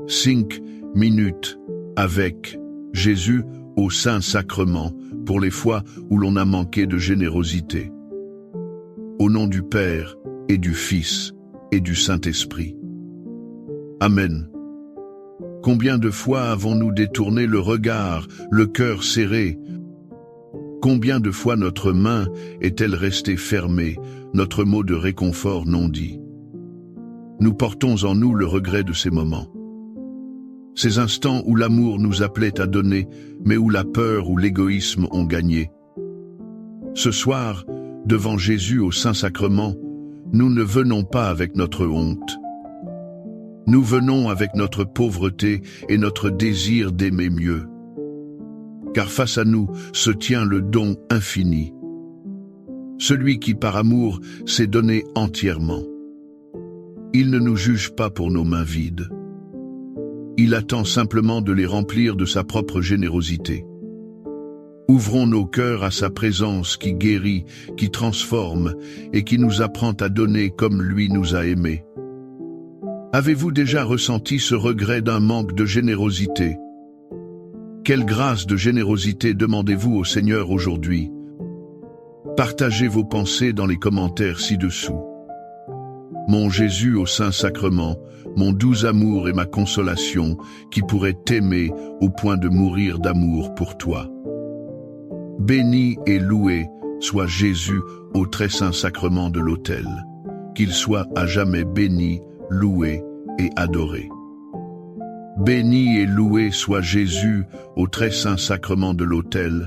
5 minutes avec Jésus au Saint-Sacrement pour les fois où l'on a manqué de générosité. Au nom du Père et du Fils et du Saint-Esprit. Amen. Combien de fois avons-nous détourné le regard, le cœur serré? Combien de fois notre main est-elle restée fermée, notre mot de réconfort non dit? Nous portons en nous le regret de ces moments. Ces instants où l'amour nous appelait à donner, mais où la peur ou l'égoïsme ont gagné. Ce soir, devant Jésus au Saint-Sacrement, nous ne venons pas avec notre honte. Nous venons avec notre pauvreté et notre désir d'aimer mieux. Car face à nous se tient le don infini. Celui qui par amour s'est donné entièrement. Il ne nous juge pas pour nos mains vides. Il attend simplement de les remplir de sa propre générosité. Ouvrons nos cœurs à sa présence qui guérit, qui transforme et qui nous apprend à donner comme lui nous a aimés. Avez-vous déjà ressenti ce regret d'un manque de générosité? Quelle grâce de générosité demandez-vous au Seigneur aujourd'hui? Partagez vos pensées dans les commentaires ci-dessous. Mon Jésus au Saint-Sacrement, mon doux amour et ma consolation, qui pourrait t'aimer au point de mourir d'amour pour toi. Béni et loué soit Jésus au très saint sacrement de l'autel. Qu'il soit à jamais béni, loué et adoré. Béni et loué soit Jésus au très saint sacrement de l'autel,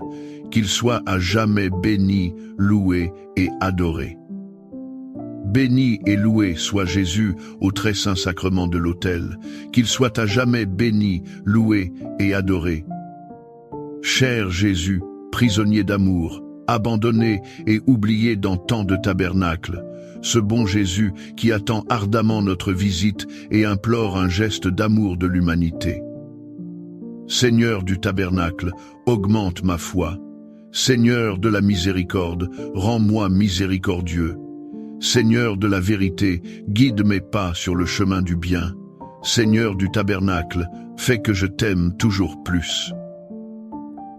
qu'il soit à jamais béni, loué et adoré. Béni et loué soit Jésus au très saint sacrement de l'autel, qu'il soit à jamais béni, loué et adoré. Cher Jésus, prisonnier d'amour, abandonné et oublié dans tant de tabernacles, ce bon Jésus qui attend ardemment notre visite et implore un geste d'amour de l'humanité. Seigneur du tabernacle, augmente ma foi. Seigneur de la miséricorde, rends-moi miséricordieux. Seigneur de la vérité, guide mes pas sur le chemin du bien. Seigneur du tabernacle, fais que je t'aime toujours plus.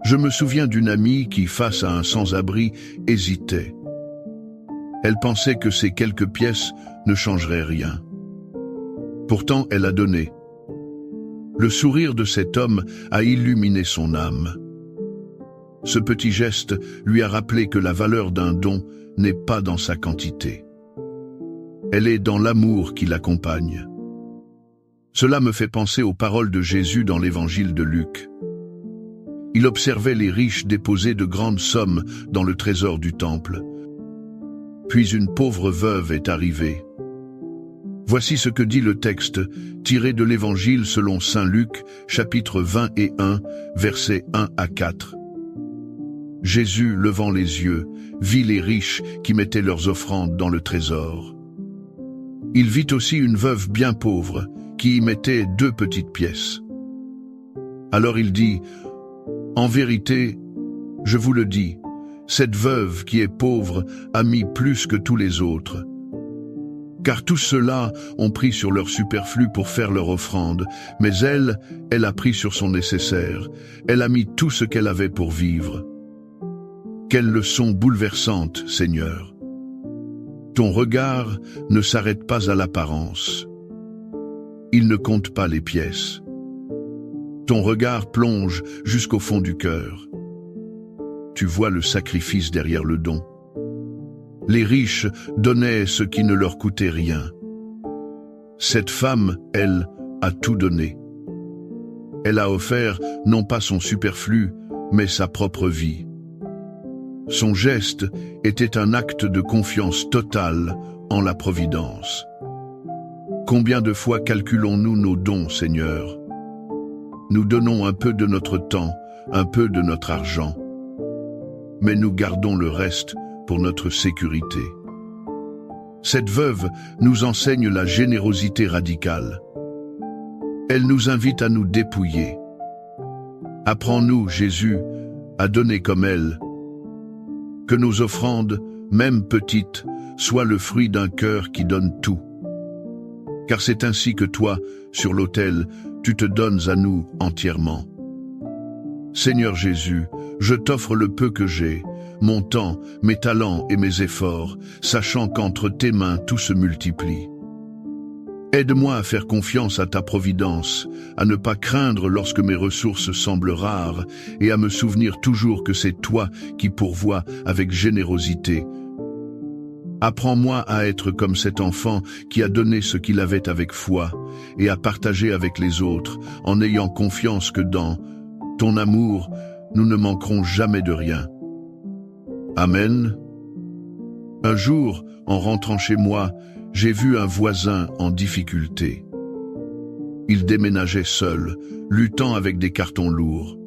Je me souviens d'une amie qui, face à un sans-abri, hésitait. Elle pensait que ces quelques pièces ne changeraient rien. Pourtant, elle a donné. Le sourire de cet homme a illuminé son âme. Ce petit geste lui a rappelé que la valeur d'un don n'est pas dans sa quantité. Elle est dans l'amour qui l'accompagne. Cela me fait penser aux paroles de Jésus dans l'évangile de Luc. Il observait les riches déposer de grandes sommes dans le trésor du temple. Puis une pauvre veuve est arrivée. Voici ce que dit le texte, tiré de l'Évangile selon saint Luc, chapitre 21, versets 1 à 4. Jésus, levant les yeux, vit les riches qui mettaient leurs offrandes dans le trésor. Il vit aussi une veuve bien pauvre, qui y mettait 2 petites pièces. Alors il dit, « En vérité, je vous le dis, cette veuve qui est pauvre a mis plus que tous les autres. Car tous ceux-là ont pris sur leur superflu pour faire leur offrande, mais elle a pris sur son nécessaire, elle a mis tout ce qu'elle avait pour vivre. Quelle leçon bouleversante, Seigneur! Ton regard ne s'arrête pas à l'apparence. Il ne compte pas les pièces. Ton regard plonge jusqu'au fond du cœur. Tu vois le sacrifice derrière le don. Les riches donnaient ce qui ne leur coûtait rien. Cette femme, elle, a tout donné. Elle a offert non pas son superflu, mais sa propre vie. Son geste était un acte de confiance totale en la providence. Combien de fois calculons-nous nos dons, Seigneur? Nous donnons un peu de notre temps, un peu de notre argent, mais nous gardons le reste pour notre sécurité. Cette veuve nous enseigne la générosité radicale. Elle nous invite à nous dépouiller. Apprends-nous, Jésus, à donner comme elle. Que nos offrandes, même petites, soient le fruit d'un cœur qui donne tout. Car c'est ainsi que toi, sur l'autel, tu te donnes à nous entièrement. Seigneur Jésus, je t'offre le peu que j'ai, mon temps, mes talents et mes efforts, sachant qu'entre tes mains tout se multiplie. Aide-moi à faire confiance à ta providence, à ne pas craindre lorsque mes ressources semblent rares et à me souvenir toujours que c'est toi qui pourvois avec générosité. Apprends-moi à être comme cet enfant qui a donné ce qu'il avait avec foi et à partager avec les autres en ayant confiance que dans ton amour, nous ne manquerons jamais de rien. Amen. Un jour, en rentrant chez moi, j'ai vu un voisin en difficulté. Il déménageait seul, luttant avec des cartons lourds.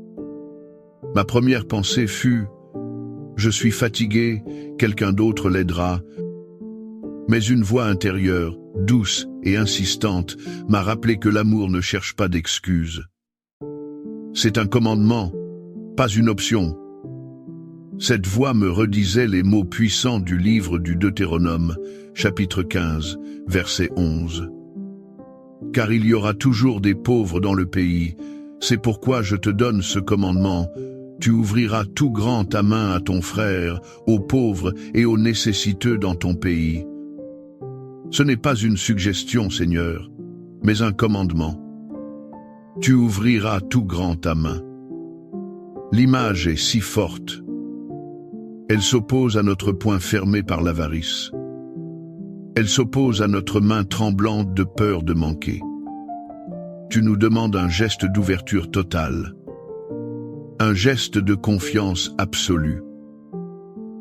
Ma première pensée fut « Je suis fatigué, quelqu'un d'autre l'aidera ». Mais une voix intérieure, douce et insistante, m'a rappelé que l'amour ne cherche pas d'excuses. C'est un commandement, pas une option. Cette voix me redisait les mots puissants du livre du Deutéronome, chapitre 15, verset 11. « Car il y aura toujours des pauvres dans le pays, c'est pourquoi je te donne ce commandement. Tu ouvriras tout grand ta main à ton frère, aux pauvres et aux nécessiteux dans ton pays. » Ce n'est pas une suggestion, Seigneur, mais un commandement. Tu ouvriras tout grand ta main. L'image est si forte. Elle s'oppose à notre poing fermé par l'avarice. Elle s'oppose à notre main tremblante de peur de manquer. Tu nous demandes un geste d'ouverture totale. Un geste de confiance absolue.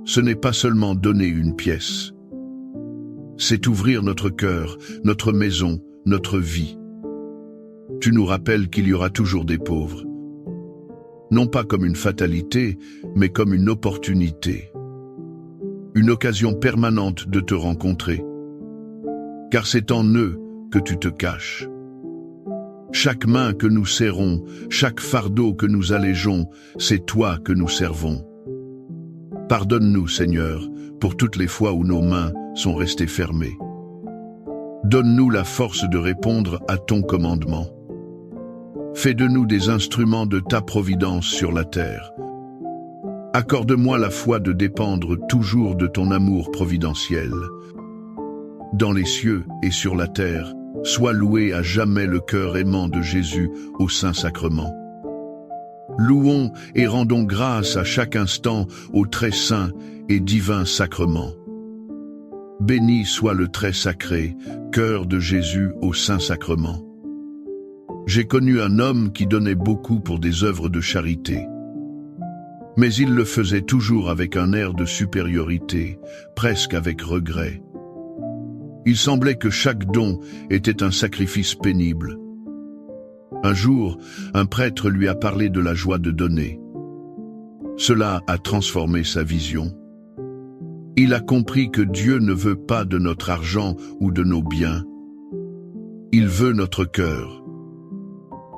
Ce n'est pas seulement donner une pièce. C'est ouvrir notre cœur, notre maison, notre vie. Tu nous rappelles qu'il y aura toujours des pauvres. Non pas comme une fatalité, mais comme une opportunité. Une occasion permanente de te rencontrer. Car c'est en eux que tu te caches. Chaque main que nous serrons, chaque fardeau que nous allégeons, c'est toi que nous servons. Pardonne-nous, Seigneur, pour toutes les fois où nos mains sont restées fermées. Donne-nous la force de répondre à ton commandement. Fais de nous des instruments de ta providence sur la terre. Accorde-moi la foi de dépendre toujours de ton amour providentiel. Dans les cieux et sur la terre, sois loué à jamais le cœur aimant de Jésus au Saint-Sacrement. Louons et rendons grâce à chaque instant au très saint et divin sacrement. Béni soit le très sacré, cœur de Jésus au Saint-Sacrement. J'ai connu un homme qui donnait beaucoup pour des œuvres de charité. Mais il le faisait toujours avec un air de supériorité, presque avec regret. Il semblait que chaque don était un sacrifice pénible. Un jour, un prêtre lui a parlé de la joie de donner. Cela a transformé sa vision. Il a compris que Dieu ne veut pas de notre argent ou de nos biens. Il veut notre cœur.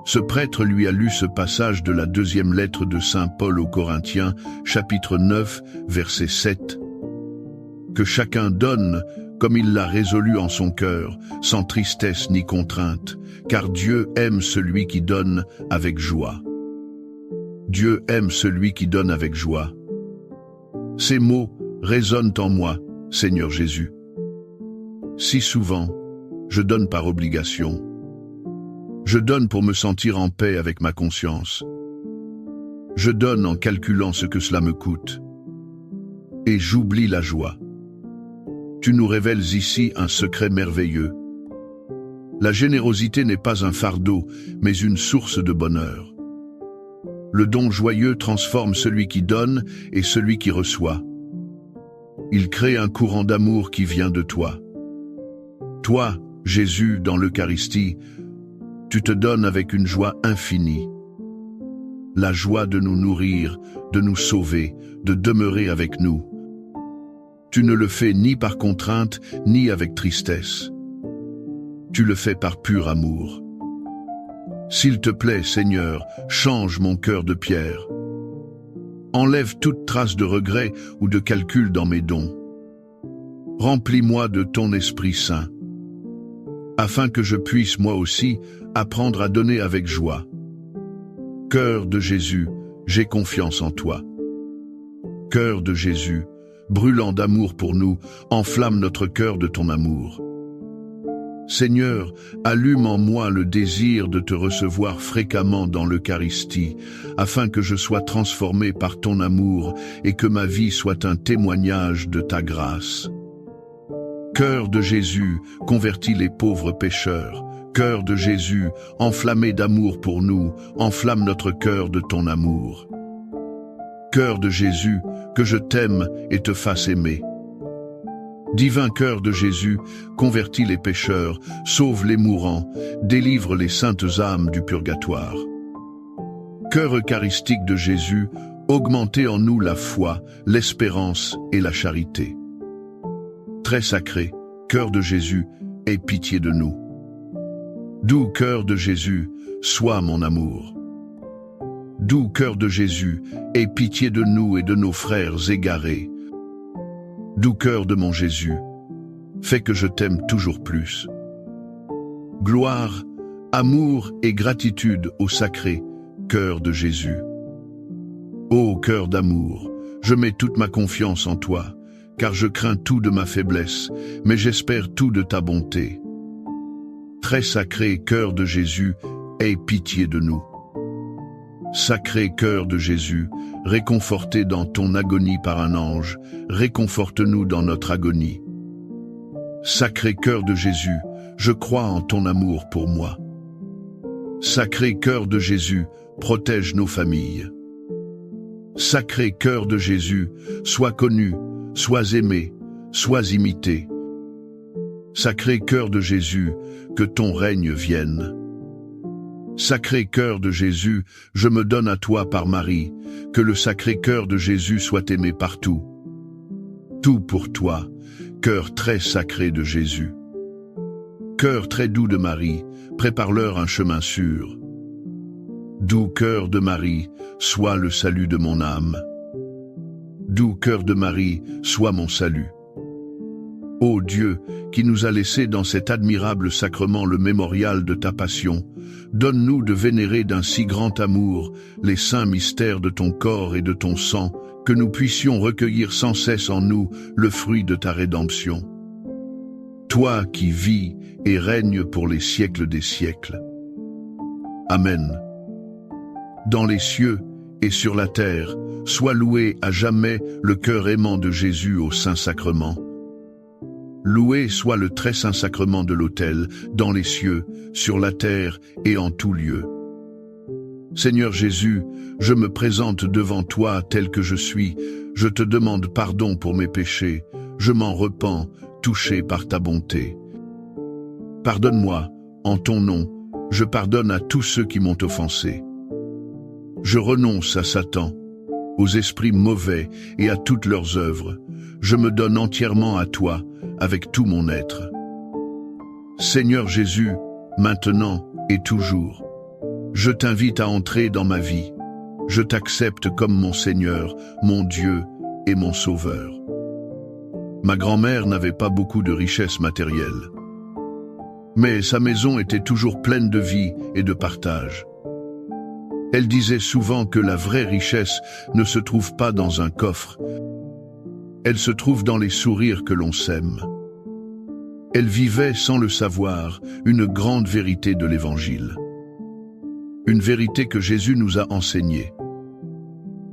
Ce prêtre lui a lu ce passage de la deuxième lettre de Saint Paul aux Corinthiens, chapitre 9, verset 7. Que chacun donne comme il l'a résolu en son cœur, sans tristesse ni contrainte, car Dieu aime celui qui donne avec joie. Dieu aime celui qui donne avec joie. Ces mots résonnent en moi, Seigneur Jésus. Si souvent, je donne par obligation. Je donne pour me sentir en paix avec ma conscience. Je donne en calculant ce que cela me coûte. Et j'oublie la joie. Tu nous révèles ici un secret merveilleux. La générosité n'est pas un fardeau, mais une source de bonheur. Le don joyeux transforme celui qui donne et celui qui reçoit. Il crée un courant d'amour qui vient de toi. Toi, Jésus, dans l'Eucharistie, tu te donnes avec une joie infinie. La joie de nous nourrir, de nous sauver, de demeurer avec nous. Tu ne le fais ni par contrainte, ni avec tristesse. Tu le fais par pur amour. S'il te plaît, Seigneur, change mon cœur de pierre. Enlève toute trace de regret ou de calcul dans mes dons. Remplis-moi de ton Esprit Saint. afin que je puisse moi aussi apprendre à donner avec joie. Cœur de Jésus, j'ai confiance en toi. Cœur de Jésus, brûlant d'amour pour nous, enflamme notre cœur de ton amour. Seigneur, allume en moi le désir de te recevoir fréquemment dans l'Eucharistie, afin que je sois transformé par ton amour et que ma vie soit un témoignage de ta grâce. Cœur de Jésus, convertis les pauvres pécheurs. Cœur de Jésus, enflammé d'amour pour nous, enflamme notre cœur de ton amour. Cœur de Jésus, que je t'aime et te fasse aimer. Divin cœur de Jésus, convertis les pécheurs, sauve les mourants, délivre les saintes âmes du purgatoire. Cœur eucharistique de Jésus, augmentez en nous la foi, l'espérance et la charité. Très sacré, cœur de Jésus, aie pitié de nous. Doux cœur de Jésus, sois mon amour. Doux cœur de Jésus, aie pitié de nous et de nos frères égarés. Doux cœur de mon Jésus, fais que je t'aime toujours plus. Gloire, amour et gratitude au sacré cœur de Jésus. Ô cœur d'amour, je mets toute ma confiance en toi, car je crains tout de ma faiblesse, mais j'espère tout de ta bonté. Très sacré cœur de Jésus, aie pitié de nous. Sacré cœur de Jésus, réconforté dans ton agonie par un ange, réconforte-nous dans notre agonie. Sacré cœur de Jésus, je crois en ton amour pour moi. Sacré cœur de Jésus, protège nos familles. Sacré cœur de Jésus, sois connu, sois aimé, sois imité. Sacré cœur de Jésus, que ton règne vienne. Sacré cœur de Jésus, je me donne à toi par Marie, que le sacré cœur de Jésus soit aimé partout. Tout pour toi, cœur très sacré de Jésus. Cœur très doux de Marie, prépare-leur un chemin sûr. Doux cœur de Marie, sois le salut de mon âme. Doux cœur de Marie, sois mon salut. Ô Dieu, qui nous a laissé dans cet admirable sacrement le mémorial de ta passion, donne-nous de vénérer d'un si grand amour les saints mystères de ton corps et de ton sang, que nous puissions recueillir sans cesse en nous le fruit de ta rédemption. Toi qui vis et règnes pour les siècles des siècles. Amen. Dans les cieux et sur la terre, soit loué à jamais le cœur aimant de Jésus au Saint-Sacrement. Loué soit le très saint sacrement de l'autel, dans les cieux, sur la terre et en tout lieu. Seigneur Jésus, je me présente devant toi tel que je suis, je te demande pardon pour mes péchés, je m'en repens, touché par ta bonté. Pardonne-moi, en ton nom, je pardonne à tous ceux qui m'ont offensé. Je renonce à Satan, aux esprits mauvais et à toutes leurs œuvres. Je me donne entièrement à toi, avec tout mon être. Seigneur Jésus, maintenant et toujours, je t'invite à entrer dans ma vie. Je t'accepte comme mon Seigneur, mon Dieu et mon Sauveur. Ma grand-mère n'avait pas beaucoup de richesses matérielles, mais sa maison était toujours pleine de vie et de partage. Elle disait souvent que la vraie richesse ne se trouve pas dans un coffre, elle se trouve dans les sourires que l'on sème. Elle vivait sans le savoir une grande vérité de l'Évangile. Une vérité que Jésus nous a enseignée.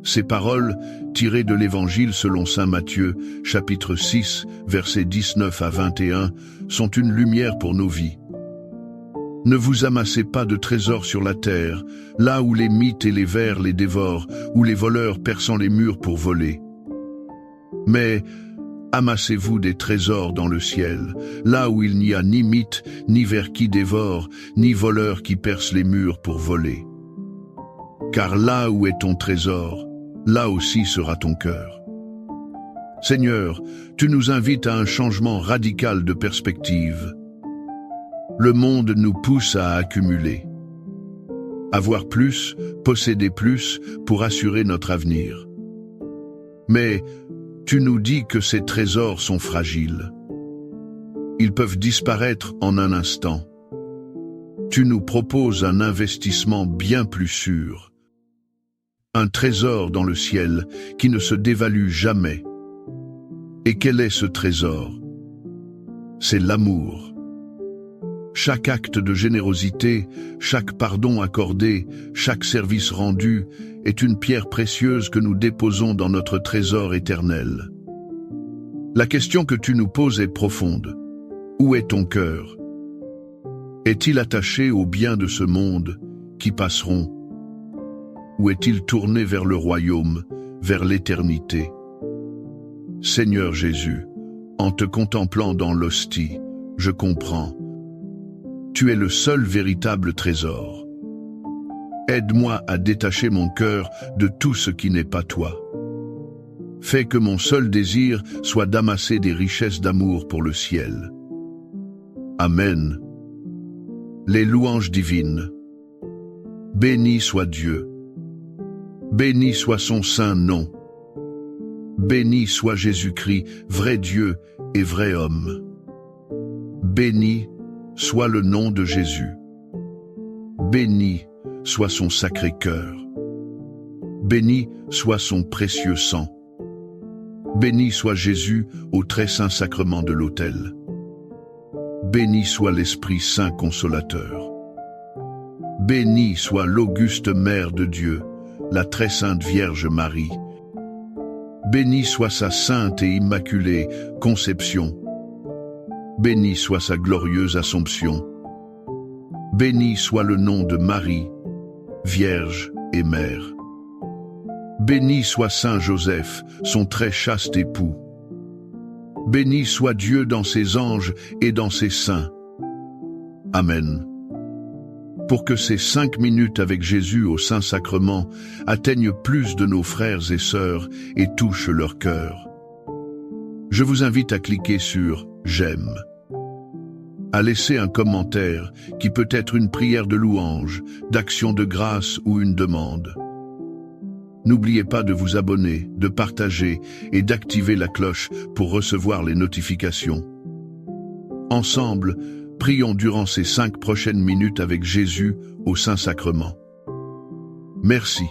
Ces paroles, tirées de l'Évangile selon saint Matthieu, chapitre 6, versets 19 à 21, sont une lumière pour nos vies. Ne vous amassez pas de trésors sur la terre, là où les mythes et les vers les dévorent, où les voleurs perçant les murs pour voler. Mais amassez-vous des trésors dans le ciel, là où il n'y a ni mythe, ni vers qui dévore, ni voleur qui perce les murs pour voler. Car là où est ton trésor, là aussi sera ton cœur. Seigneur, tu nous invites à un changement radical de perspective. Le monde nous pousse à accumuler. Avoir plus, posséder plus pour assurer notre avenir. Mais tu nous dis que ces trésors sont fragiles. ils peuvent disparaître en un instant. Tu nous proposes un investissement bien plus sûr. Un trésor dans le ciel qui ne se dévalue jamais. Et quel est ce trésor? C'est l'amour. Chaque acte de générosité, chaque pardon accordé, chaque service rendu est une pierre précieuse que nous déposons dans notre trésor éternel. La question que tu nous poses est profonde. Où est ton cœur? Est-il attaché aux biens de ce monde qui passeront? Ou est-il tourné vers le royaume, vers l'éternité? Seigneur Jésus, en te contemplant dans l'hostie, je comprends. Tu es le seul véritable trésor. Aide-moi à détacher mon cœur de tout ce qui n'est pas toi. Fais que mon seul désir soit d'amasser des richesses d'amour pour le ciel. Amen. Les louanges divines. Béni soit Dieu. Béni soit son saint nom. Béni soit Jésus-Christ, vrai Dieu et vrai homme. Béni soit le nom de Jésus. Béni soit son sacré cœur. Béni soit son précieux sang. Béni soit Jésus au très saint sacrement de l'autel. Béni soit l'Esprit Saint consolateur. Béni soit l'auguste Mère de Dieu, la très sainte Vierge Marie. Béni soit sa sainte et immaculée conception. Béni soit sa glorieuse Assomption. Béni soit le nom de Marie, Vierge et Mère. Béni soit Saint Joseph, son très chaste époux. Béni soit Dieu dans ses anges et dans ses saints. Amen. Pour que ces 5 minutes avec Jésus au Saint-Sacrement atteignent plus de nos frères et sœurs et touchent leur cœur. Je vous invite à cliquer sur « J'aime », à laisser un commentaire qui peut être une prière de louange, d'action de grâce ou une demande. N'oubliez pas de vous abonner, de partager et d'activer la cloche pour recevoir les notifications. Ensemble, prions durant ces 5 prochaines minutes avec Jésus au Saint-Sacrement. Merci.